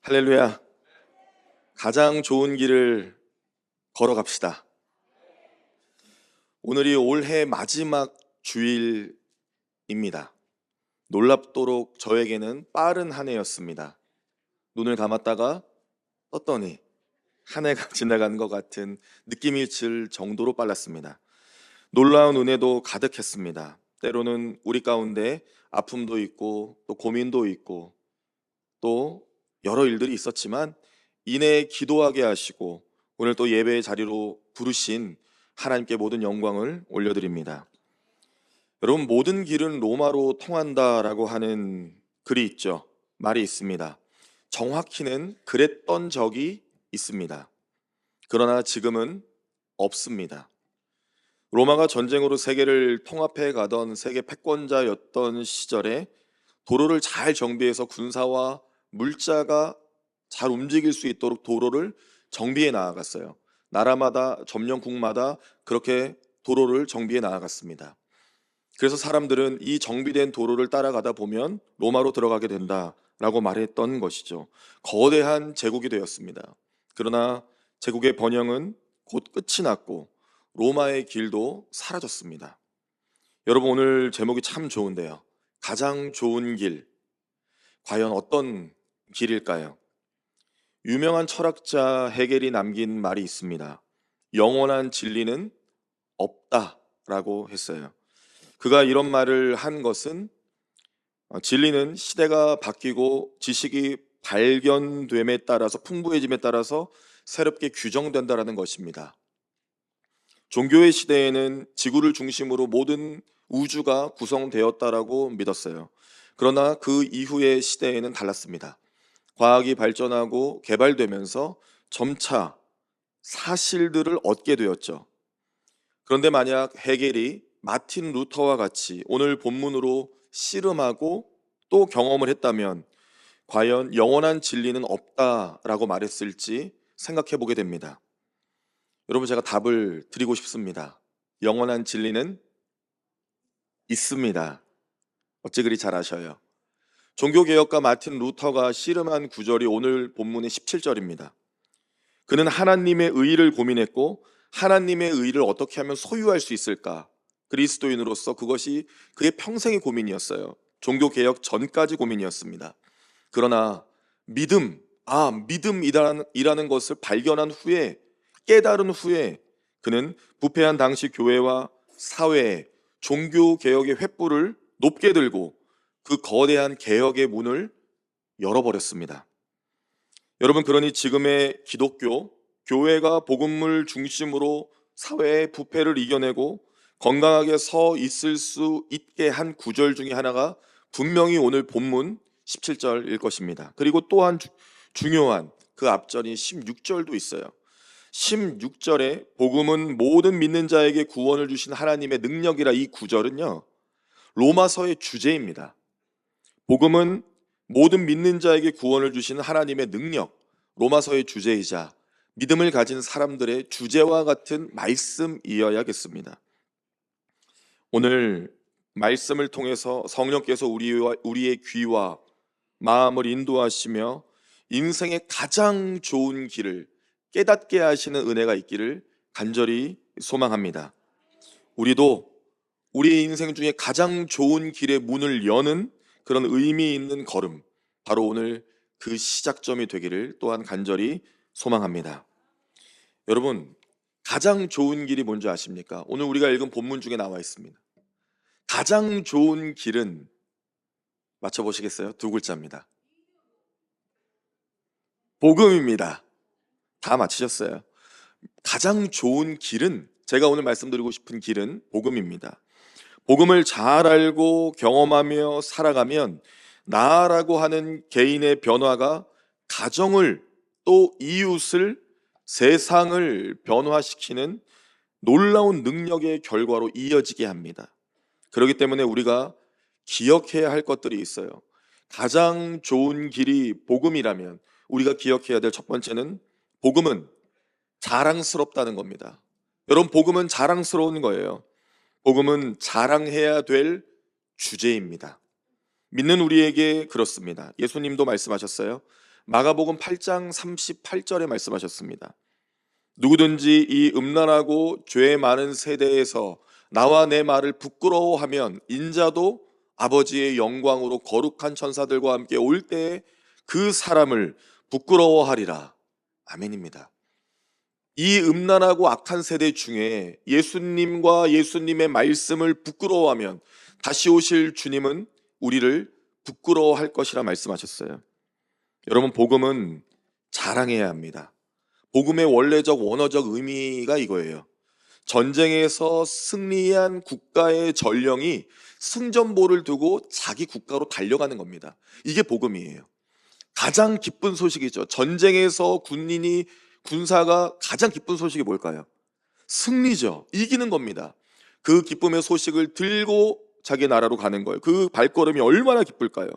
할렐루야. 가장 좋은 길을 걸어갑시다. 오늘이 올해 마지막 주일입니다. 놀랍도록 저에게는 빠른 한 해였습니다. 눈을 감았다가 떴더니 한 해가 지나간 것 같은 느낌이 들 정도로 빨랐습니다. 놀라운 은혜도 가득했습니다. 때로는 우리 가운데 아픔도 있고 또 고민도 있고 또 여러 일들이 있었지만 이내 기도하게 하시고 오늘 또 예배의 자리로 부르신 하나님께 모든 영광을 올려드립니다. 여러분, 모든 길은 로마로 통한다라고 하는 글이 있죠. 말이 있습니다. 정확히는 그랬던 적이 있습니다. 그러나 지금은 없습니다. 로마가 전쟁으로 세계를 통합해 가던 세계 패권자였던 시절에 도로를 잘 정비해서 군사와 물자가 잘 움직일 수 있도록 도로를 정비해 나아갔어요. 나라마다 점령국마다 그렇게 도로를 정비해 나아갔습니다. 그래서 사람들은 이 정비된 도로를 따라가다 보면 로마로 들어가게 된다라고 말했던 것이죠. 거대한 제국이 되었습니다. 그러나 제국의 번영은 곧 끝이 났고 로마의 길도 사라졌습니다. 여러분, 오늘 제목이 참 좋은데요. 가장 좋은 길, 과연 어떤 길일까요? 유명한 철학자 헤겔이 남긴 말이 있습니다. 영원한 진리는 없다라고 했어요. 그가 이런 말을 한 것은 진리는 시대가 바뀌고 지식이 발견됨에 따라서 풍부해짐에 따라서 새롭게 규정된다라는 것입니다. 종교의 시대에는 지구를 중심으로 모든 우주가 구성되었다라고 믿었어요. 그러나 그 이후의 시대에는 달랐습니다. 과학이 발전하고 개발되면서 점차 사실들을 얻게 되었죠. 그런데 만약 헤겔이 마틴 루터와 같이 오늘 본문으로 씨름하고 또 경험을 했다면 과연 영원한 진리는 없다라고 말했을지 생각해 보게 됩니다. 여러분, 제가 답을 드리고 싶습니다. 영원한 진리는 있습니다. 어찌 그리 잘 아셔요? 종교개혁가 마틴 루터가 씨름한 구절이 오늘 본문의 17절입니다. 그는 하나님의 의를 고민했고 하나님의 의를 어떻게 하면 소유할 수 있을까? 그리스도인으로서 그것이 그의 평생의 고민이었어요. 종교개혁 전까지 고민이었습니다. 그러나 믿음이라는 것을 발견한 후에, 깨달은 후에 그는 부패한 당시 교회와 사회에 종교개혁의 횃불을 높게 들고 그 거대한 개혁의 문을 열어버렸습니다. 여러분, 그러니 지금의 기독교, 교회가 복음을 중심으로 사회의 부패를 이겨내고 건강하게 서 있을 수 있게 한 구절 중에 하나가 분명히 오늘 본문 17절일 것입니다. 그리고 또한 중요한 그 앞절인 16절도 있어요. 16절에 복음은 모든 믿는 자에게 구원을 주신 하나님의 능력이라, 이 구절은요 로마서의 주제입니다. 복음은 모든 믿는 자에게 구원을 주시는 하나님의 능력, 로마서의 주제이자 믿음을 가진 사람들의 주제와 같은 말씀이어야겠습니다. 오늘 말씀을 통해서 성령께서 우리의 귀와 마음을 인도하시며 인생의 가장 좋은 길을 깨닫게 하시는 은혜가 있기를 간절히 소망합니다. 우리도 우리의 인생 중에 가장 좋은 길의 문을 여는 그런 의미 있는 걸음, 바로 오늘 그 시작점이 되기를 또한 간절히 소망합니다. 여러분, 가장 좋은 길이 뭔지 아십니까? 오늘 우리가 읽은 본문 중에 나와 있습니다. 가장 좋은 길은 맞춰보시겠어요? 두 글자입니다. 복음입니다. 다 맞히셨어요. 가장 좋은 길은, 제가 오늘 말씀드리고 싶은 길은 복음입니다. 복음을 잘 알고 경험하며 살아가면 나라고 하는 개인의 변화가 가정을, 또 이웃을, 세상을 변화시키는 놀라운 능력의 결과로 이어지게 합니다. 그렇기 때문에 우리가 기억해야 할 것들이 있어요. 가장 좋은 길이 복음이라면 우리가 기억해야 될 첫 번째는 복음은 자랑스럽다는 겁니다. 여러분, 복음은 자랑스러운 거예요. 복음은 자랑해야 될 주제입니다. 믿는 우리에게 그렇습니다. 예수님도 말씀하셨어요. 마가복음 8장 38절에 말씀하셨습니다. 누구든지 이 음란하고 죄 많은 세대에서 나와 내 말을 부끄러워하면 인자도 아버지의 영광으로 거룩한 천사들과 함께 올 때에 그 사람을 부끄러워하리라. 아멘입니다. 이 음란하고 악한 세대 중에 예수님과 예수님의 말씀을 부끄러워하면 다시 오실 주님은 우리를 부끄러워할 것이라 말씀하셨어요. 여러분, 복음은 자랑해야 합니다. 복음의 원래적 원어적 의미가 이거예요. 전쟁에서 승리한 국가의 전령이 승전보를 두고 자기 국가로 달려가는 겁니다. 이게 복음이에요. 가장 기쁜 소식이죠. 전쟁에서 군사가 가장 기쁜 소식이 뭘까요? 승리죠. 이기는 겁니다. 그 기쁨의 소식을 들고 자기 나라로 가는 거예요. 그 발걸음이 얼마나 기쁠까요?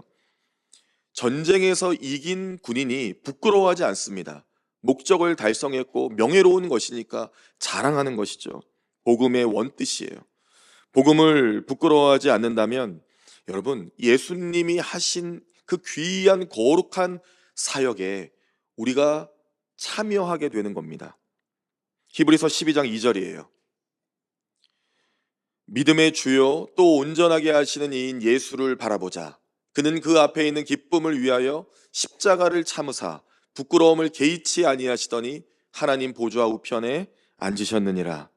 전쟁에서 이긴 군인이 부끄러워하지 않습니다. 목적을 달성했고 명예로운 것이니까 자랑하는 것이죠. 복음의 원뜻이에요. 복음을 부끄러워하지 않는다면 여러분, 예수님이 하신 그 귀한 거룩한 사역에 우리가 참여하게 되는 겁니다. 히브리서 12장 2절이에요. 믿음의 주요 또 온전하게 하시는 이인 예수를 바라보자. 그는 그 앞에 있는 기쁨을 위하여 십자가를 참으사 부끄러움을 개의치 아니하시더니 하나님 보좌 우편에 앉으셨느니라.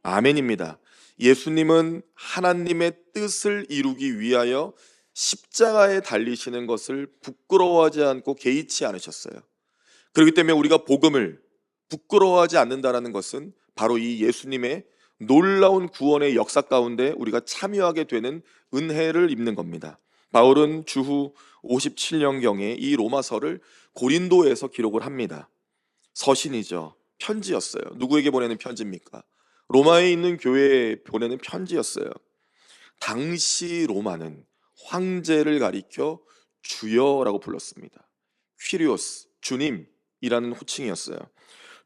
아멘입니다. 예수님은 하나님의 뜻을 이루기 위하여 십자가에 달리시는 것을 부끄러워하지 않고 개의치 않으셨어요. 그렇기 때문에 우리가 복음을 부끄러워하지 않는다는 것은 바로 이 예수님의 놀라운 구원의 역사 가운데 우리가 참여하게 되는 은혜를 입는 겁니다. 바울은 주후 57년경에 이 로마서를 고린도에서 기록을 합니다. 서신이죠. 편지였어요. 누구에게 보내는 편지입니까? 로마에 있는 교회에 보내는 편지였어요. 당시 로마는 황제를 가리켜 주여라고 불렀습니다. 퀴리오스, 주님이라는 호칭이었어요.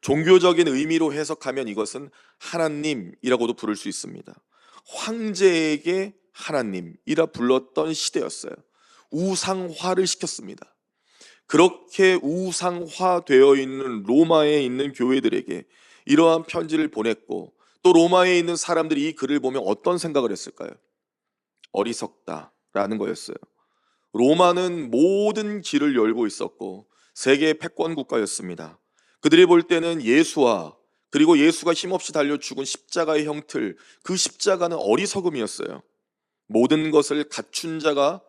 종교적인 의미로 해석하면 이것은 하나님이라고도 부를 수 있습니다. 황제에게 하나님이라 불렀던 시대였어요. 우상화를 시켰습니다. 그렇게 우상화되어 있는 로마에 있는 교회들에게 이러한 편지를 보냈고, 또 로마에 있는 사람들이 이 글을 보면 어떤 생각을 했을까요? 어리석다라는 거였어요. 로마는 모든 길을 열고 있었고 세계의 패권 국가였습니다. 그들이 볼 때는 예수와, 그리고 예수가 힘없이 달려 죽은 십자가의 형틀, 그 십자가는 어리석음이었어요. 모든 것을 갖춘 자가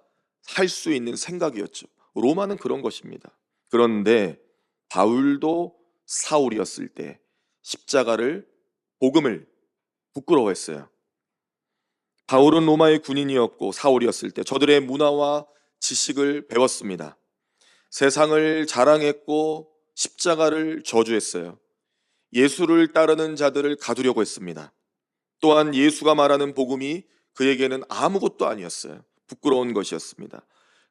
할 수 있는 생각이었죠. 로마는 그런 것입니다. 그런데 바울도 사울이었을 때 십자가를, 복음을 부끄러워했어요. 바울은 로마의 군인이었고 사울이었을 때 저들의 문화와 지식을 배웠습니다. 세상을 자랑했고 십자가를 저주했어요. 예수를 따르는 자들을 가두려고 했습니다. 또한 예수가 말하는 복음이 그에게는 아무것도 아니었어요. 부끄러운 것이었습니다.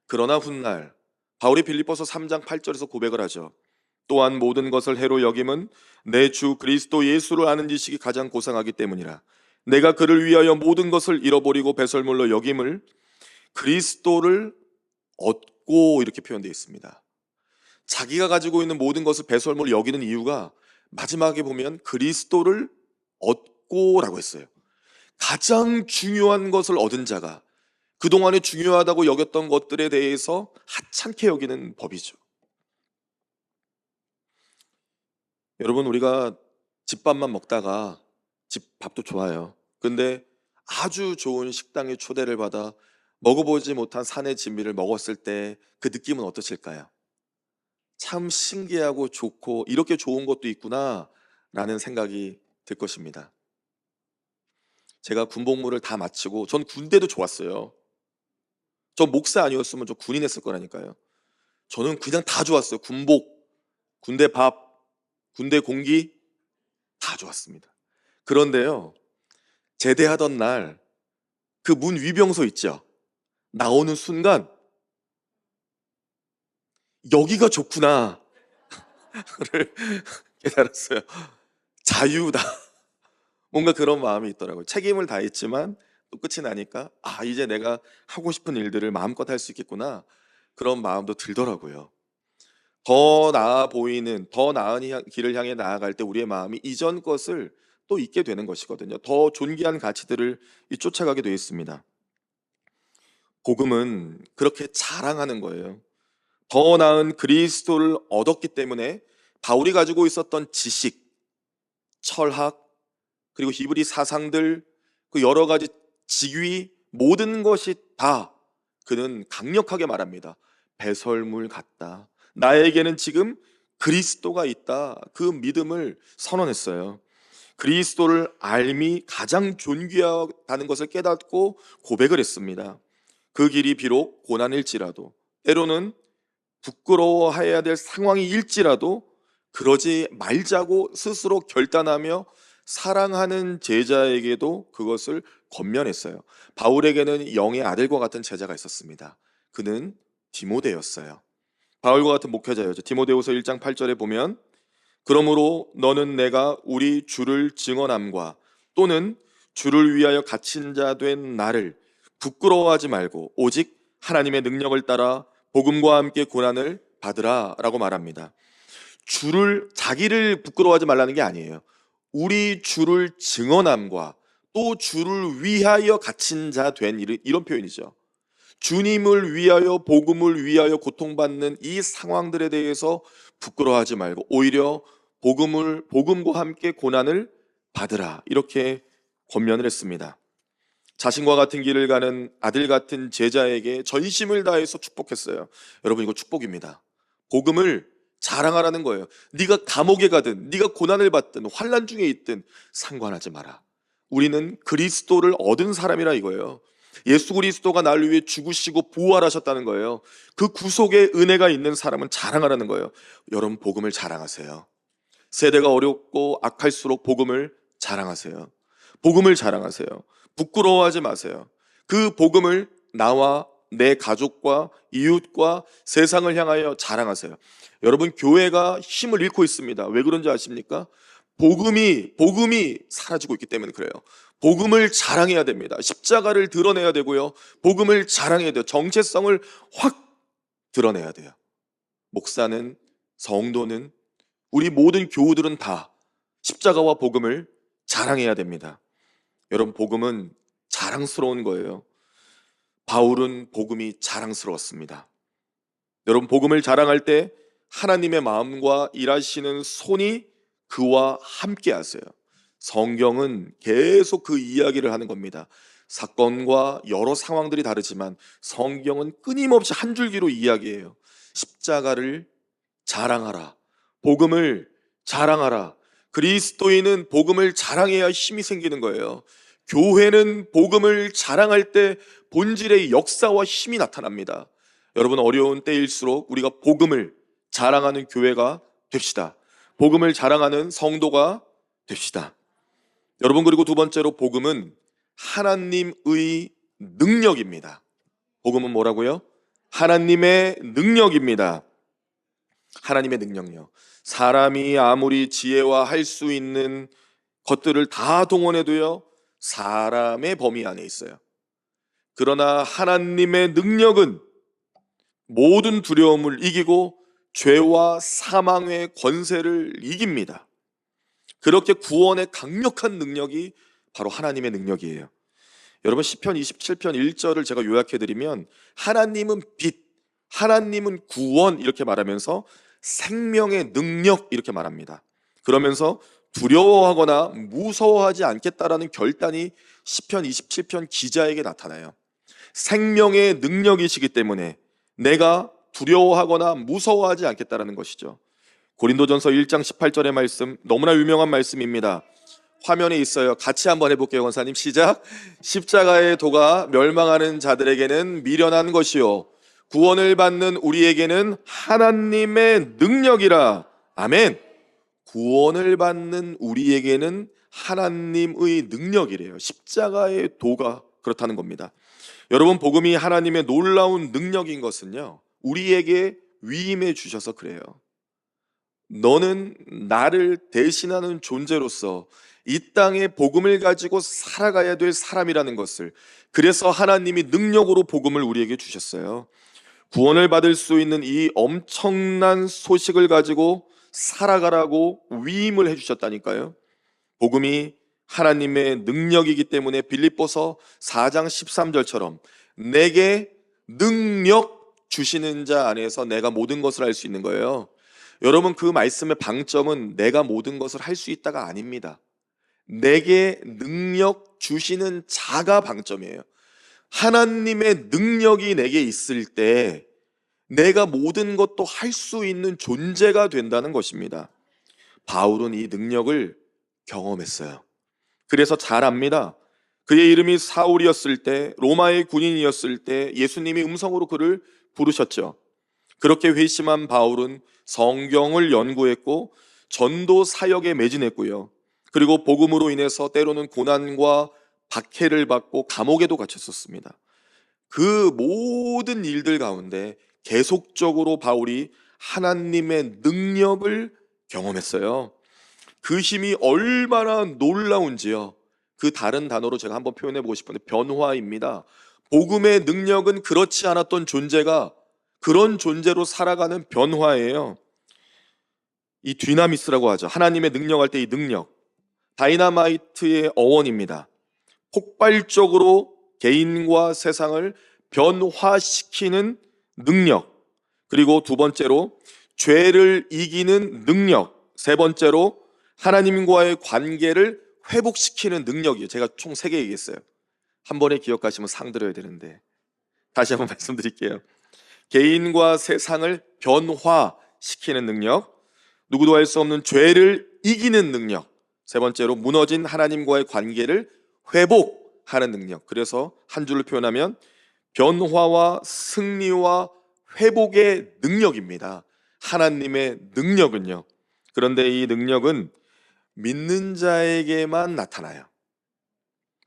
그러나 훗날 바울이 빌립보서 3장 8절에서 고백을 하죠. 또한 모든 것을 해로 여김은 내 주 그리스도 예수를 아는 지식이 가장 고상하기 때문이라. 내가 그를 위하여 모든 것을 잃어버리고 배설물로 여김을 그리스도를 얻고, 이렇게 표현되어 있습니다. 자기가 가지고 있는 모든 것을 배설물로 여기는 이유가 마지막에 보면 그리스도를 얻고라고 했어요. 가장 중요한 것을 얻은 자가 그동안에 중요하다고 여겼던 것들에 대해서 하찮게 여기는 법이죠. 여러분, 우리가 집밥만 먹다가, 집밥도 좋아요. 근데 아주 좋은 식당에 초대를 받아 먹어보지 못한 산의 진미를 먹었을 때 그 느낌은 어떠실까요? 참 신기하고 좋고, 이렇게 좋은 것도 있구나 라는 생각이 들 것입니다. 제가 군복무를 다 마치고, 전 군대도 좋았어요. 저 목사 아니었으면 저 군인했을 거라니까요. 저는 그냥 다 좋았어요. 군복, 군대 밥, 군대 공기 다 좋았습니다. 그런데요, 제대하던 날 그 문 위병소 있죠? 나오는 순간 여기가 좋구나를 깨달았어요. 자유다. 뭔가 그런 마음이 있더라고요. 책임을 다했지만 또 끝이 나니까 이제 내가 하고 싶은 일들을 마음껏 할 수 있겠구나, 그런 마음도 들더라고요. 더 나아 보이는 더 나은 길을 향해 나아갈 때 우리의 마음이 이전 것을 또 잊게 되는 것이거든요. 더 존귀한 가치들을 쫓아가게 되어 있습니다. 복음은 그렇게 자랑하는 거예요. 더 나은 그리스도를 얻었기 때문에 바울이 가지고 있었던 지식, 철학, 그리고 히브리 사상들, 그 여러 가지 직위, 모든 것이 다 그는 강력하게 말합니다. 배설물 같다. 나에게는 지금 그리스도가 있다. 그 믿음을 선언했어요. 그리스도를 알미 가장 존귀하다는 것을 깨닫고 고백을 했습니다. 그 길이 비록 고난일지라도, 때로는 부끄러워해야 될 상황이일지라도 그러지 말자고 스스로 결단하며 사랑하는 제자에게도 그것을 권면했어요. 바울에게는 영의 아들과 같은 제자가 있었습니다. 그는 디모데였어요. 바울과 같은 목회자였죠. 디모데후서 1장 8절에 보면, 그러므로 너는 내가 우리 주를 증언함과 또는 주를 위하여 갇힌 자 된 나를 부끄러워하지 말고 오직 하나님의 능력을 따라 복음과 함께 고난을 받으라 라고 말합니다. 자기를 부끄러워하지 말라는 게 아니에요. 우리 주를 증언함과 또 주를 위하여 갇힌 자 된 이런 표현이죠. 주님을 위하여, 복음을 위하여 고통받는 이 상황들에 대해서 부끄러워하지 말고 오히려 복음과 함께 고난을 받으라, 이렇게 권면을 했습니다. 자신과 같은 길을 가는 아들 같은 제자에게 전심을 다해서 축복했어요. 여러분, 이거 축복입니다. 복음을 자랑하라는 거예요. 네가 감옥에 가든 네가 고난을 받든 환난 중에 있든 상관하지 마라. 우리는 그리스도를 얻은 사람이라 이거예요. 예수 그리스도가 나를 위해 죽으시고 부활하셨다는 거예요. 그 구속의 은혜가 있는 사람은 자랑하라는 거예요. 여러분, 복음을 자랑하세요. 세대가 어렵고 악할수록 복음을 자랑하세요. 복음을 자랑하세요. 부끄러워하지 마세요. 그 복음을 나와 내 가족과 이웃과 세상을 향하여 자랑하세요. 여러분, 교회가 힘을 잃고 있습니다. 왜 그런지 아십니까? 복음이 사라지고 있기 때문에 그래요. 복음을 자랑해야 됩니다. 십자가를 드러내야 되고요. 복음을 자랑해야 돼요. 정체성을 확 드러내야 돼요. 목사는, 성도는, 우리 모든 교우들은 다 십자가와 복음을 자랑해야 됩니다. 여러분, 복음은 자랑스러운 거예요. 바울은 복음이 자랑스러웠습니다. 여러분, 복음을 자랑할 때 하나님의 마음과 일하시는 손이 그와 함께 하세요. 성경은 계속 그 이야기를 하는 겁니다. 사건과 여러 상황들이 다르지만 성경은 끊임없이 한 줄기로 이야기해요. 십자가를 자랑하라. 복음을 자랑하라. 그리스도인은 복음을 자랑해야 힘이 생기는 거예요. 교회는 복음을 자랑할 때 본질의 역사와 힘이 나타납니다. 여러분, 어려운 때일수록 우리가 복음을 자랑하는 교회가 됩시다. 복음을 자랑하는 성도가 됩시다. 여러분, 그리고 두 번째로 복음은 하나님의 능력입니다. 복음은 뭐라고요? 하나님의 능력입니다. 하나님의 능력요. 사람이 아무리 지혜와 할 수 있는 것들을 다 동원해도요, 사람의 범위 안에 있어요. 그러나 하나님의 능력은 모든 두려움을 이기고 죄와 사망의 권세를 이깁니다. 그렇게 구원의 강력한 능력이 바로 하나님의 능력이에요. 여러분, 시편 27편 1절을 제가 요약해드리면, 하나님은 빛, 하나님은 구원, 이렇게 말하면서 생명의 능력, 이렇게 말합니다. 그러면서 두려워하거나 무서워하지 않겠다라는 결단이 시편 27편 기자에게 나타나요. 생명의 능력이시기 때문에 내가 두려워하거나 무서워하지 않겠다라는 것이죠. 고린도전서 1장 18절의 말씀, 너무나 유명한 말씀입니다. 화면에 있어요. 같이 한번 해볼게요, 권사님. 시작. 십자가의 도가 멸망하는 자들에게는 미련한 것이요 구원을 받는 우리에게는 하나님의 능력이라. 아멘. 구원을 받는 우리에게는 하나님의 능력이래요. 십자가의 도가 그렇다는 겁니다. 여러분, 복음이 하나님의 놀라운 능력인 것은요, 우리에게 위임해 주셔서 그래요. 너는 나를 대신하는 존재로서 이 땅에 복음을 가지고 살아가야 될 사람이라는 것을, 그래서 하나님이 능력으로 복음을 우리에게 주셨어요. 구원을 받을 수 있는 이 엄청난 소식을 가지고 살아가라고 위임을 해주셨다니까요. 복음이 하나님의 능력이기 때문에 빌립보서 4장 13절처럼 내게 능력 주시는 자 안에서 내가 모든 것을 할 수 있는 거예요. 여러분, 그 말씀의 방점은 내가 모든 것을 할 수 있다가 아닙니다. 내게 능력 주시는 자가 방점이에요. 하나님의 능력이 내게 있을 때 내가 모든 것도 할 수 있는 존재가 된다는 것입니다. 바울은 이 능력을 경험했어요. 그래서 잘 압니다. 그의 이름이 사울이었을 때, 로마의 군인이었을 때 예수님이 음성으로 그를 부르셨죠. 그렇게 회심한 바울은 성경을 연구했고 전도 사역에 매진했고요. 그리고 복음으로 인해서 때로는 고난과 박해를 받고 감옥에도 갇혔었습니다. 그 모든 일들 가운데 계속적으로 바울이 하나님의 능력을 경험했어요. 그 힘이 얼마나 놀라운지요. 그 다른 단어로 제가 한번 표현해 보고 싶은데 변화입니다. 복음의 능력은 그렇지 않았던 존재가 그런 존재로 살아가는 변화예요. 이 디나미스라고 하죠. 하나님의 능력할 때 이 능력, 다이나마이트의 어원입니다. 폭발적으로 개인과 세상을 변화시키는 능력, 그리고 두 번째로 죄를 이기는 능력, 세 번째로 하나님과의 관계를 회복시키는 능력이에요. 제가 총 3개 얘기했어요. 한 번에 기억하시면 상 드려야 되는데 다시 한번 말씀드릴게요. 개인과 세상을 변화시키는 능력, 누구도 할 수 없는 죄를 이기는 능력, 세 번째로 무너진 하나님과의 관계를 회복하는 능력. 그래서 한 줄로 표현하면 변화와 승리와 회복의 능력입니다. 하나님의 능력은요. 그런데 이 능력은 믿는 자에게만 나타나요.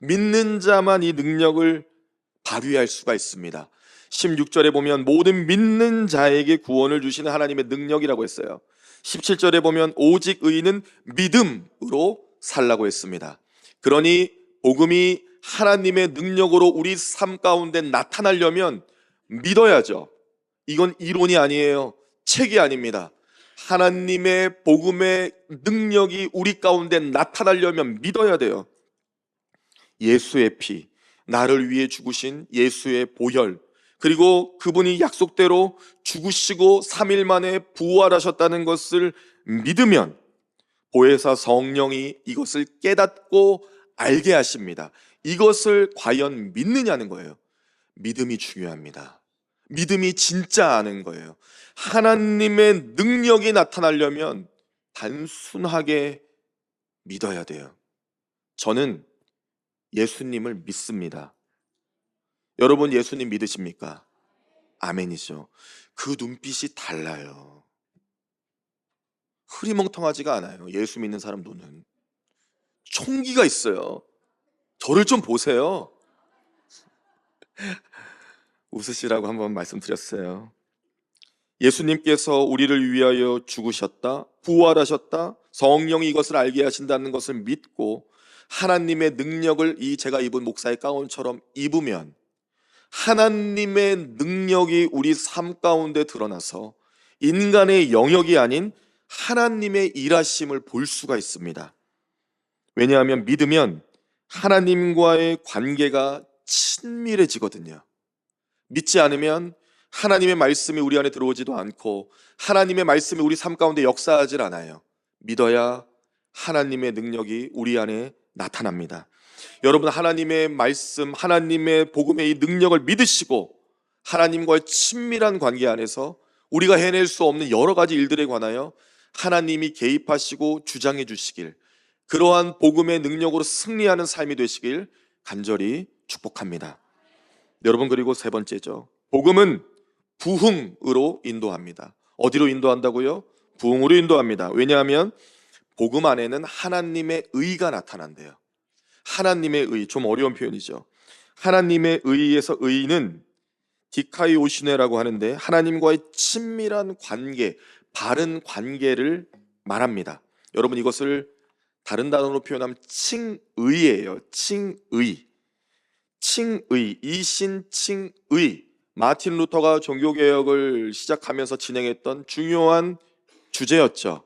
믿는 자만 이 능력을 발휘할 수가 있습니다. 16절에 보면 모든 믿는 자에게 구원을 주시는 하나님의 능력이라고 했어요. 17절에 보면 오직 의인은 믿음으로 살라고 했습니다. 그러니 복음이 하나님의 능력으로 우리 삶 가운데 나타나려면 믿어야죠. 이건 이론이 아니에요. 책이 아닙니다. 하나님의 복음의 능력이 우리 가운데 나타나려면 믿어야 돼요. 예수의 피, 나를 위해 죽으신 예수의 보혈, 그리고 그분이 약속대로 죽으시고 3일 만에 부활하셨다는 것을 믿으면 보혜사 성령이 이것을 깨닫고 알게 하십니다. 이것을 과연 믿느냐는 거예요. 믿음이 중요합니다. 믿음이 진짜 아는 거예요. 하나님의 능력이 나타나려면 단순하게 믿어야 돼요. 저는 예수님을 믿습니다. 여러분 예수님 믿으십니까? 아멘이죠. 그 눈빛이 달라요. 흐리멍텅하지가 않아요. 예수 믿는 사람 눈은 총기가 있어요. 저를 좀 보세요. 웃으시라고 한번 말씀드렸어요. 예수님께서 우리를 위하여 죽으셨다, 부활하셨다, 성령이 이것을 알게 하신다는 것을 믿고 하나님의 능력을 이 제가 입은 목사의 가운처럼 입으면 하나님의 능력이 우리 삶 가운데 드러나서 인간의 영역이 아닌 하나님의 일하심을 볼 수가 있습니다. 왜냐하면 믿으면 하나님과의 관계가 친밀해지거든요. 믿지 않으면 하나님의 말씀이 우리 안에 들어오지도 않고 하나님의 말씀이 우리 삶 가운데 역사하질 않아요. 믿어야 하나님의 능력이 우리 안에 나타납니다. 여러분 하나님의 말씀, 하나님의 복음의 이 능력을 믿으시고 하나님과의 친밀한 관계 안에서 우리가 해낼 수 없는 여러 가지 일들에 관하여 하나님이 개입하시고 주장해 주시길, 그러한 복음의 능력으로 승리하는 삶이 되시길 간절히 축복합니다. 여러분, 그리고 세 번째죠. 복음은 부흥으로 인도합니다. 어디로 인도한다고요? 부흥으로 인도합니다. 왜냐하면 복음 안에는 하나님의 의가 나타난대요. 하나님의 의, 좀 어려운 표현이죠. 하나님의 의에서 의는 디카이오시네라고 하는데 하나님과의 친밀한 관계, 바른 관계를 말합니다. 여러분 이것을 다른 단어로 표현하면 칭의예요. 칭의, 칭의, 이신칭의, 마틴 루터가 종교개혁을 시작하면서 진행했던 중요한 주제였죠.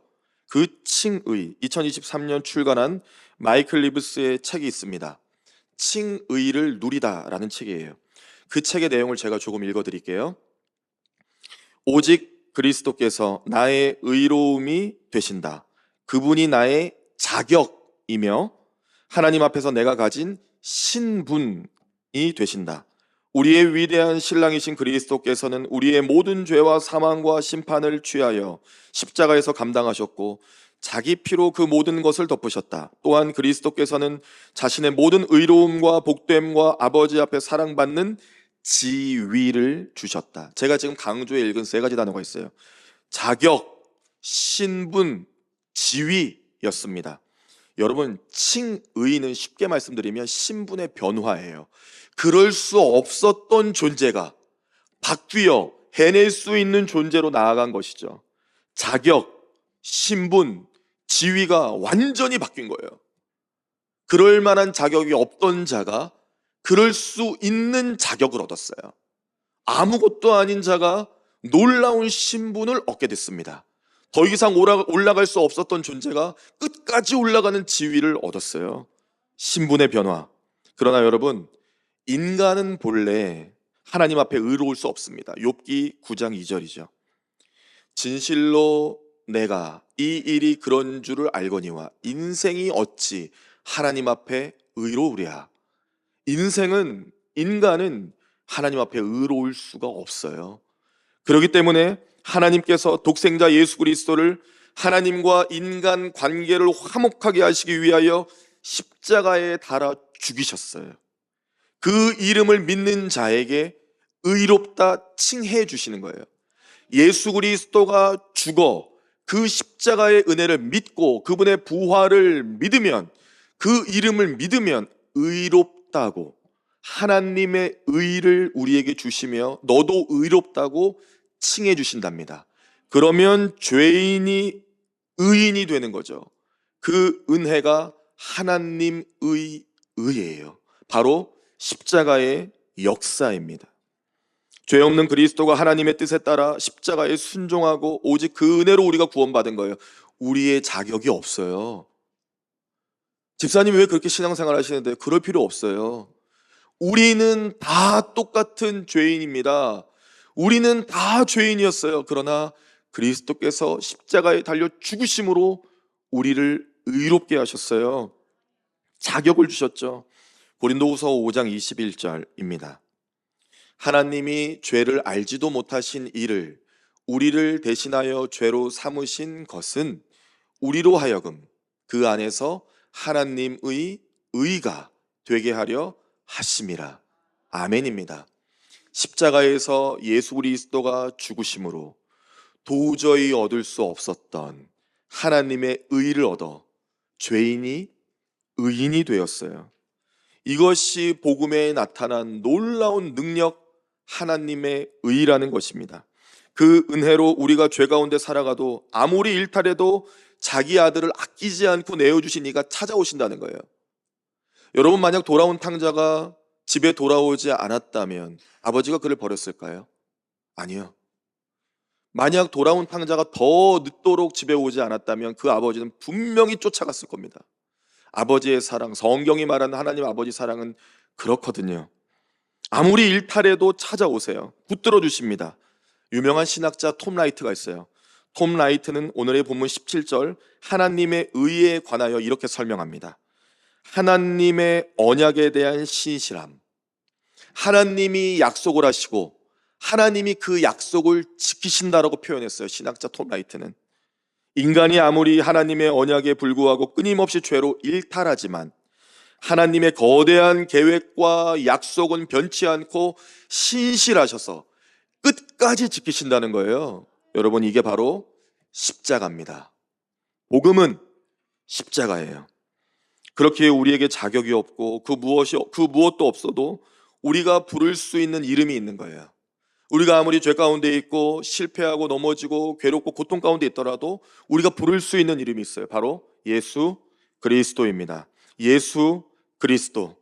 그 칭의, 2023년 출간한 마이클 리브스의 책이 있습니다. 칭의를 누리다라는 책이에요. 그 책의 내용을 제가 조금 읽어드릴게요. 오직 그리스도께서 나의 의로움이 되신다. 그분이 나의 자격이며 하나님 앞에서 내가 가진 신분이 되신다. 우리의 위대한 신랑이신 그리스도께서는 우리의 모든 죄와 사망과 심판을 취하여 십자가에서 감당하셨고 자기 피로 그 모든 것을 덮으셨다. 또한 그리스도께서는 자신의 모든 의로움과 복됨과 아버지 앞에 사랑받는 지위를 주셨다. 제가 지금 강조해 읽은 세 가지 단어가 있어요. 자격, 신분, 지위였습니다. 여러분, 칭의는 쉽게 말씀드리면 신분의 변화예요. 그럴 수 없었던 존재가 바뀌어 해낼 수 있는 존재로 나아간 것이죠. 자격, 신분, 지위가 완전히 바뀐 거예요. 그럴 만한 자격이 없던 자가 그럴 수 있는 자격을 얻었어요. 아무것도 아닌 자가 놀라운 신분을 얻게 됐습니다. 더 이상 올라갈 수 없었던 존재가 끝까지 올라가는 지위를 얻었어요. 신분의 변화. 그러나 여러분, 인간은 본래 하나님 앞에 의로울 수 없습니다. 욥기 9장 2절이죠. 진실로 내가 이 일이 그런 줄을 알거니와 인생이 어찌 하나님 앞에 의로우랴. 인간은 하나님 앞에 의로울 수가 없어요. 그렇기 때문에 하나님께서 독생자 예수 그리스도를 하나님과 인간 관계를 화목하게 하시기 위하여 십자가에 달아 죽이셨어요. 그 이름을 믿는 자에게 의롭다 칭해 주시는 거예요. 예수 그리스도가 죽어 그 십자가의 은혜를 믿고 그분의 부활을 믿으면, 그 이름을 믿으면 의롭다고 하나님의 의를 우리에게 주시며 너도 의롭다고 칭해 주신답니다. 그러면 죄인이 의인이 되는 거죠. 그 은혜가 하나님의 의예요. 바로 십자가의 역사입니다. 죄 없는 그리스도가 하나님의 뜻에 따라 십자가에 순종하고 오직 그 은혜로 우리가 구원받은 거예요. 우리의 자격이 없어요. 집사님 왜 그렇게 신앙생활 하시는데? 그럴 필요 없어요. 우리는 다 똑같은 죄인입니다. 우리는 다 죄인이었어요. 그러나 그리스도께서 십자가에 달려 죽으심으로 우리를 의롭게 하셨어요. 자격을 주셨죠. 고린도후서 5장 21절입니다. 하나님이 죄를 알지도 못하신 이를 우리를 대신하여 죄로 삼으신 것은 우리로 하여금 그 안에서 하나님의 의가 되게 하려 하심이라. 아멘입니다. 십자가에서 예수 그리스도가 죽으심으로 도저히 얻을 수 없었던 하나님의 의를 얻어 죄인이 의인이 되었어요. 이것이 복음에 나타난 놀라운 능력, 하나님의 의라는 것입니다. 그 은혜로 우리가 죄 가운데 살아가도 아무리 일탈해도 자기 아들을 아끼지 않고 내어주신 이가 찾아오신다는 거예요. 여러분, 만약 돌아온 탕자가 집에 돌아오지 않았다면 아버지가 그를 버렸을까요? 아니요. 만약 돌아온 탕자가 더 늦도록 집에 오지 않았다면 그 아버지는 분명히 쫓아갔을 겁니다. 아버지의 사랑, 성경이 말하는 하나님 아버지 사랑은 그렇거든요. 아무리 일탈해도 찾아오세요. 붙들어 주십니다. 유명한 신학자 톰 라이트가 있어요. 톰 라이트는 오늘의 본문 17절 하나님의 의에 관하여 이렇게 설명합니다. 하나님의 언약에 대한 신실함, 하나님이 약속을 하시고 하나님이 그 약속을 지키신다라고 표현했어요. 신학자 톰 라이트는. 인간이 아무리 하나님의 언약에 불구하고 끊임없이 죄로 일탈하지만 하나님의 거대한 계획과 약속은 변치 않고 신실하셔서 끝까지 지키신다는 거예요. 여러분, 이게 바로 십자가입니다. 복음은 십자가예요. 그렇게 우리에게 자격이 없고 그 무엇도 없어도 우리가 부를 수 있는 이름이 있는 거예요. 우리가 아무리 죄 가운데 있고 실패하고 넘어지고 괴롭고 고통 가운데 있더라도 우리가 부를 수 있는 이름이 있어요. 바로 예수 그리스도입니다. 예수 그리스도,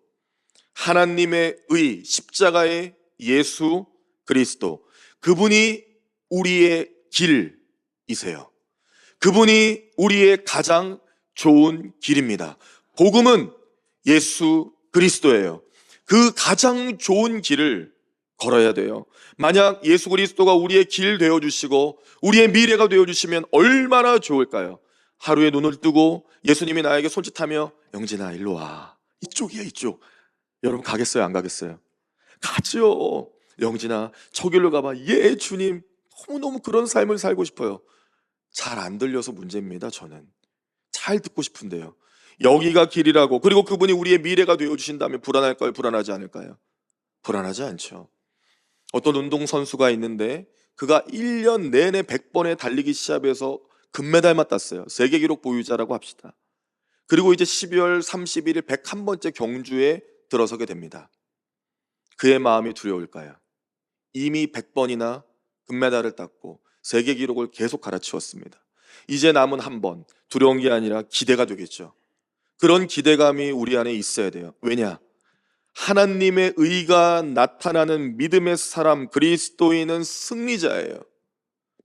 하나님의 의, 십자가의 예수 그리스도, 그분이 우리의 길이세요. 그분이 우리의 가장 좋은 길입니다. 복음은 예수 그리스도예요. 그 가장 좋은 길을 걸어야 돼요. 만약 예수 그리스도가 우리의 길 되어주시고 우리의 미래가 되어주시면 얼마나 좋을까요? 하루에 눈을 뜨고 예수님이 나에게 손짓하며 영진아 일로 와, 이쪽이야 이쪽. 여러분 가겠어요 안 가겠어요? 가죠. 영진아 저 길로 가봐. 예 주님, 너무너무 그런 삶을 살고 싶어요. 잘 안 들려서 문제입니다. 저는 잘 듣고 싶은데요. 여기가 길이라고, 그리고 그분이 우리의 미래가 되어주신다면 불안할까요? 불안하지 않을까요? 불안하지 않죠. 어떤 운동선수가 있는데 그가 1년 내내 100번의 달리기 시합에서 금메달만 땄어요. 세계 기록 보유자라고 합시다. 그리고 이제 12월 31일 101번째 경주에 들어서게 됩니다. 그의 마음이 두려울까요? 이미 100번이나 금메달을 땄고 세계 기록을 계속 갈아치웠습니다. 이제 남은 한 번, 두려운 게 아니라 기대가 되겠죠. 그런 기대감이 우리 안에 있어야 돼요. 왜냐? 하나님의 의가 나타나는 믿음의 사람 그리스도인은 승리자예요.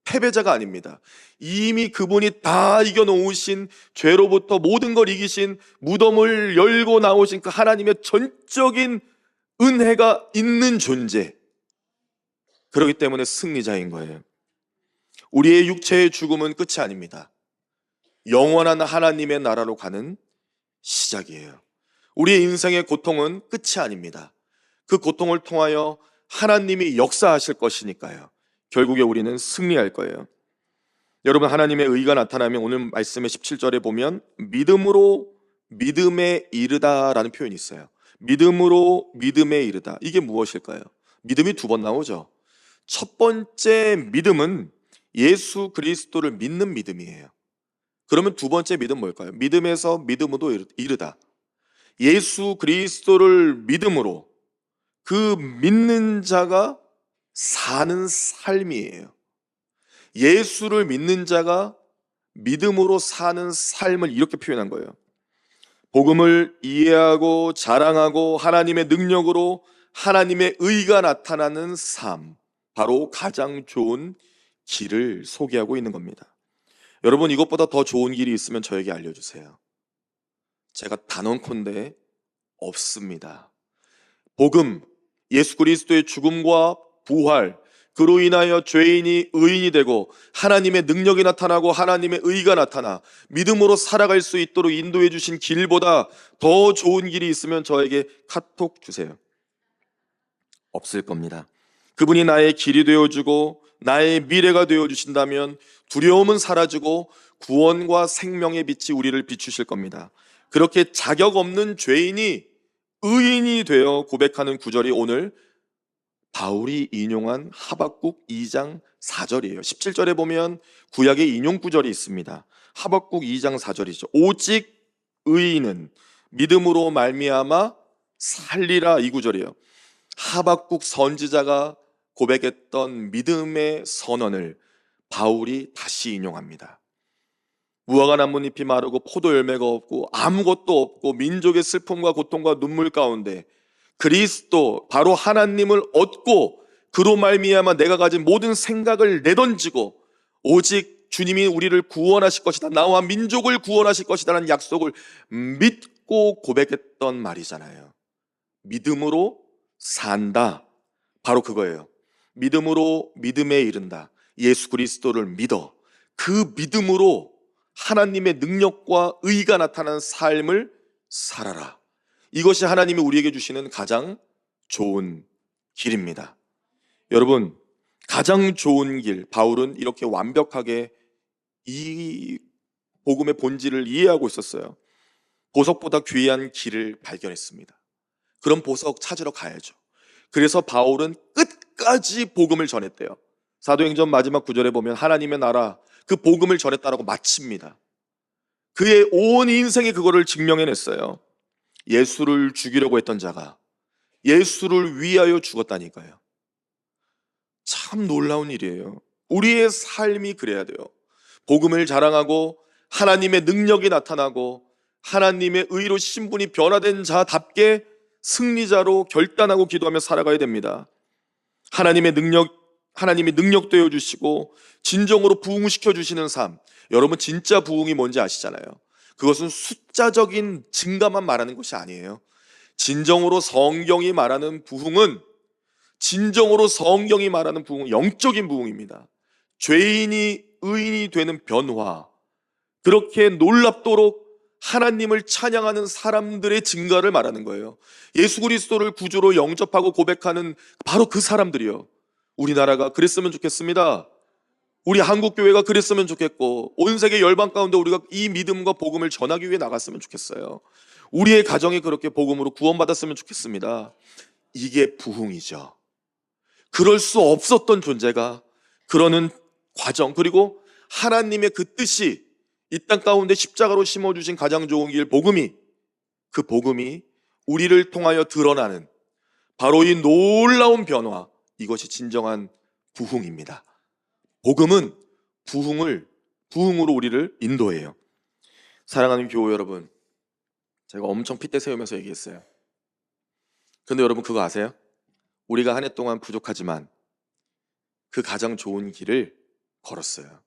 패배자가 아닙니다. 이미 그분이 다 이겨놓으신, 죄로부터 모든 걸 이기신, 무덤을 열고 나오신 그 하나님의 전적인 은혜가 있는 존재. 그렇기 때문에 승리자인 거예요. 우리의 육체의 죽음은 끝이 아닙니다. 영원한 하나님의 나라로 가는 시작이에요. 우리의 인생의 고통은 끝이 아닙니다. 그 고통을 통하여 하나님이 역사하실 것이니까요. 결국에 우리는 승리할 거예요. 여러분, 하나님의 의가 나타나면 오늘 말씀의 17절에 보면 믿음으로 믿음에 이르다라는 표현이 있어요. 믿음으로 믿음에 이르다. 이게 무엇일까요? 믿음이 두 번 나오죠. 첫 번째 믿음은 예수 그리스도를 믿는 믿음이에요. 그러면 두 번째 믿음 뭘까요? 믿음에서 믿음으로 이르다. 예수 그리스도를 믿음으로, 그 믿는 자가 사는 삶이에요. 예수를 믿는 자가 믿음으로 사는 삶을 이렇게 표현한 거예요. 복음을 이해하고 자랑하고 하나님의 능력으로 하나님의 의가 나타나는 삶, 바로 가장 좋은 길을 소개하고 있는 겁니다. 여러분, 이것보다 더 좋은 길이 있으면 저에게 알려주세요. 제가 단언컨대 없습니다. 복음, 예수 그리스도의 죽음과 부활, 그로 인하여 죄인이 의인이 되고 하나님의 능력이 나타나고 하나님의 의가 나타나 믿음으로 살아갈 수 있도록 인도해 주신 길보다 더 좋은 길이 있으면 저에게 카톡 주세요. 없을 겁니다. 그분이 나의 길이 되어주고 나의 미래가 되어주신다면 두려움은 사라지고 구원과 생명의 빛이 우리를 비추실 겁니다. 그렇게 자격 없는 죄인이 의인이 되어 고백하는 구절이 오늘 바울이 인용한 하박국 2장 4절이에요. 17절에 보면 구약의 인용 구절이 있습니다. 하박국 2장 4절이죠. 오직 의인은 믿음으로 말미암아 살리라, 이 구절이에요. 하박국 선지자가 고백했던 믿음의 선언을 바울이 다시 인용합니다. 무화과 나뭇잎이 마르고 포도 열매가 없고 아무것도 없고 민족의 슬픔과 고통과 눈물 가운데 그리스도, 바로 하나님을 얻고 그로 말미암아 내가 가진 모든 생각을 내던지고 오직 주님이 우리를 구원하실 것이다, 나와 민족을 구원하실 것이다 라는 약속을 믿고 고백했던 말이잖아요. 믿음으로 산다, 바로 그거예요. 믿음으로 믿음에 이른다. 예수 그리스도를 믿어 그 믿음으로 하나님의 능력과 의가 나타나는 삶을 살아라. 이것이 하나님이 우리에게 주시는 가장 좋은 길입니다. 여러분, 가장 좋은 길, 바울은 이렇게 완벽하게 이 복음의 본질을 이해하고 있었어요. 보석보다 귀한 길을 발견했습니다. 그런 보석 찾으러 가야죠. 그래서 바울은 끝까지 복음을 전했대요. 사도행전 마지막 구절에 보면 하나님의 나라, 그 복음을 전했다라고 마칩니다. 그의 온 인생이 그거를 증명해냈어요. 예수를 죽이려고 했던 자가 예수를 위하여 죽었다니까요. 참 놀라운 일이에요. 우리의 삶이 그래야 돼요. 복음을 자랑하고 하나님의 능력이 나타나고 하나님의 의로 신분이 변화된 자답게 승리자로 결단하고 기도하며 살아가야 됩니다. 하나님이 능력되어 주시고 진정으로 부흥시켜 주시는 삶. 여러분 진짜 부흥이 뭔지 아시잖아요. 그것은 숫자적인 증가만 말하는 것이 아니에요. 진정으로 성경이 말하는 부흥은 영적인 부흥입니다. 죄인이 의인이 되는 변화, 그렇게 놀랍도록 하나님을 찬양하는 사람들의 증가를 말하는 거예요. 예수 그리스도를 구주로 영접하고 고백하는 바로 그 사람들이요. 우리나라가 그랬으면 좋겠습니다. 우리 한국교회가 그랬으면 좋겠고, 온 세계 열방 가운데 우리가 이 믿음과 복음을 전하기 위해 나갔으면 좋겠어요. 우리의 가정이 그렇게 복음으로 구원받았으면 좋겠습니다. 이게 부흥이죠. 그럴 수 없었던 존재가 그러는 과정, 그리고 하나님의 그 뜻이 이 땅 가운데 십자가로 심어주신 가장 좋은 길 복음이, 그 복음이 우리를 통하여 드러나는 바로 이 놀라운 변화, 이것이 진정한 부흥입니다. 복음은 부흥으로 우리를 인도해요. 사랑하는 교회 여러분, 제가 엄청 핏대 세우면서 얘기했어요. 근데 여러분 그거 아세요? 우리가 한 해 동안 부족하지만 그 가장 좋은 길을 걸었어요.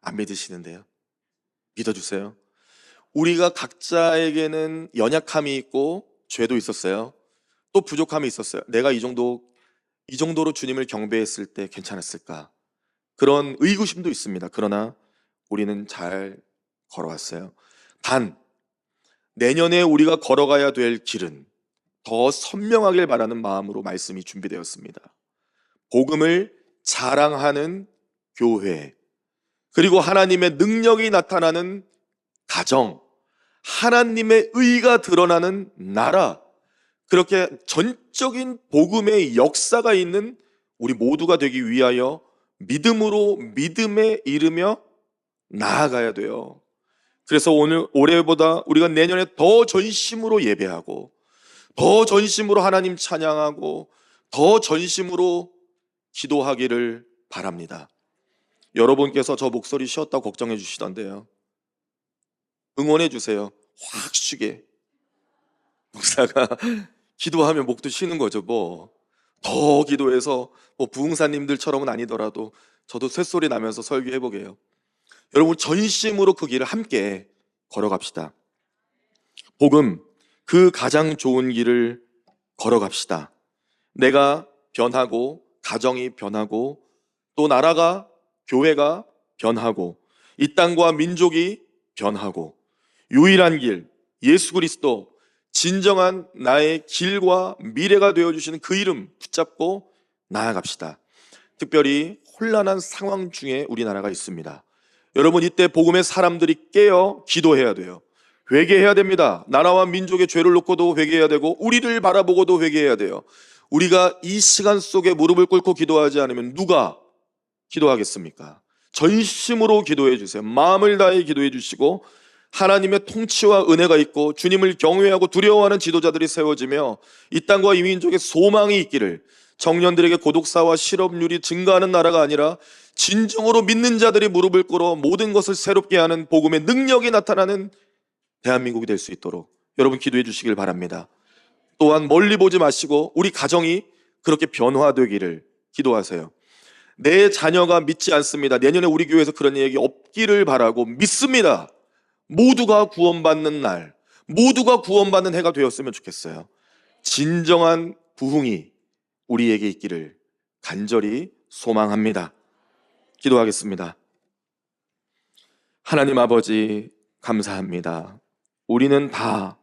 안 믿으시는데요? 믿어주세요. 우리가 각자에게는 연약함이 있고 죄도 있었어요. 또 부족함이 있었어요. 내가 이 정도로 주님을 경배했을 때 괜찮았을까? 그런 의구심도 있습니다. 그러나 우리는 잘 걸어왔어요. 단 내년에 우리가 걸어가야 될 길은 더 선명하길 바라는 마음으로 말씀이 준비되었습니다. 복음을 자랑하는 교회, 그리고 하나님의 능력이 나타나는 가정, 하나님의 의가 드러나는 나라, 그렇게 전적인 복음의 역사가 있는 우리 모두가 되기 위하여 믿음으로 믿음에 이르며 나아가야 돼요. 그래서 올해보다 우리가 내년에 더 전심으로 예배하고, 더 전심으로 하나님 찬양하고, 더 전심으로 기도하기를 바랍니다. 여러분께서 저 목소리 쉬었다고 걱정해 주시던데요. 응원해 주세요. 확 쉬게. 목사가 기도하면 목도 쉬는 거죠. 더 기도해서 부흥사님들처럼은 아니더라도 저도 쇳소리 나면서 설교해 보게요. 여러분 전심으로 그 길을 함께 걸어갑시다. 복음, 그 가장 좋은 길을 걸어갑시다. 내가 변하고, 가정이 변하고, 또 나라가, 교회가 변하고, 이 땅과 민족이 변하고, 유일한 길, 예수 그리스도, 진정한 나의 길과 미래가 되어주시는 그 이름 붙잡고 나아갑시다. 특별히 혼란한 상황 중에 우리나라가 있습니다. 여러분 이때 복음의 사람들이 깨어 기도해야 돼요. 회개해야 됩니다. 나라와 민족의 죄를 놓고도 회개해야 되고, 우리를 바라보고도 회개해야 돼요. 우리가 이 시간 속에 무릎을 꿇고 기도하지 않으면 누가 기도하겠습니까? 전심으로 기도해 주세요. 마음을 다해 기도해 주시고, 하나님의 통치와 은혜가 있고 주님을 경외하고 두려워하는 지도자들이 세워지며 이 땅과 이 민족의 소망이 있기를, 청년들에게 고독사와 실업률이 증가하는 나라가 아니라 진정으로 믿는 자들이 무릎을 꿇어 모든 것을 새롭게 하는 복음의 능력이 나타나는 대한민국이 될 수 있도록 여러분 기도해 주시길 바랍니다. 또한 멀리 보지 마시고 우리 가정이 그렇게 변화되기를 기도하세요. 내 자녀가 믿지 않습니다. 내년에 우리 교회에서 그런 얘기 없기를 바라고 믿습니다. 모두가 구원받는 날, 모두가 구원받는 해가 되었으면 좋겠어요. 진정한 부흥이 우리에게 있기를 간절히 소망합니다. 기도하겠습니다. 하나님 아버지 감사합니다. 우리는 다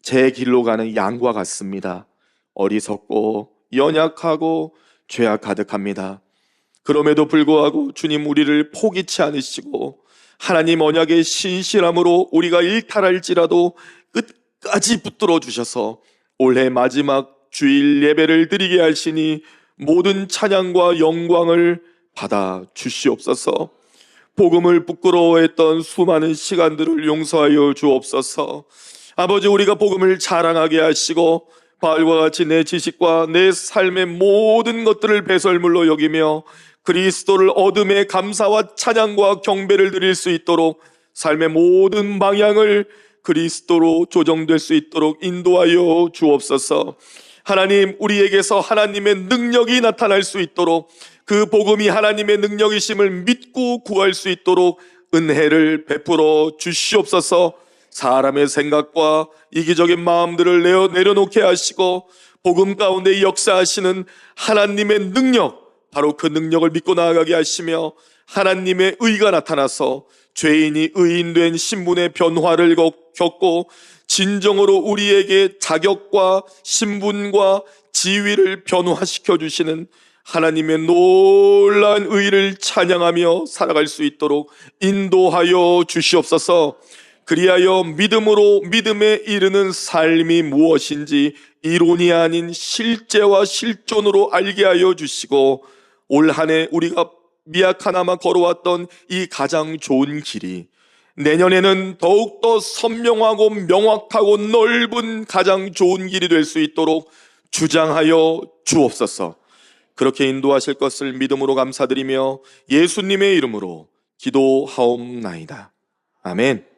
제 길로 가는 양과 같습니다. 어리석고 연약하고 죄악 가득합니다. 그럼에도 불구하고 주님 우리를 포기치 않으시고 하나님 언약의 신실함으로 우리가 일탈할지라도 끝까지 붙들어 주셔서 올해 마지막 주일 예배를 드리게 하시니 모든 찬양과 영광을 받아 주시옵소서. 복음을 부끄러워했던 수많은 시간들을 용서하여 주옵소서. 아버지 우리가 복음을 자랑하게 하시고 바알과 같이 내 지식과 내 삶의 모든 것들을 배설물로 여기며 그리스도를 얻음에 감사와 찬양과 경배를 드릴 수 있도록 삶의 모든 방향을 그리스도로 조정될 수 있도록 인도하여 주옵소서. 하나님, 우리에게서 하나님의 능력이 나타날 수 있도록, 그 복음이 하나님의 능력이심을 믿고 구할 수 있도록 은혜를 베풀어 주시옵소서. 사람의 생각과 이기적인 마음들을 내려놓게 하시고 복음 가운데 역사하시는 하나님의 능력, 바로 그 능력을 믿고 나아가게 하시며 하나님의 의가 나타나서 죄인이 의인된 신분의 변화를 겪고 진정으로 우리에게 자격과 신분과 지위를 변화시켜 주시는 하나님의 놀라운 의를 찬양하며 살아갈 수 있도록 인도하여 주시옵소서. 그리하여 믿음으로 믿음에 이르는 삶이 무엇인지 이론이 아닌 실제와 실존으로 알게 하여 주시고, 올 한 해 우리가 미약하나마 걸어왔던 이 가장 좋은 길이 내년에는 더욱더 선명하고 명확하고 넓은 가장 좋은 길이 될 수 있도록 주장하여 주옵소서. 그렇게 인도하실 것을 믿음으로 감사드리며 예수님의 이름으로 기도하옵나이다. 아멘.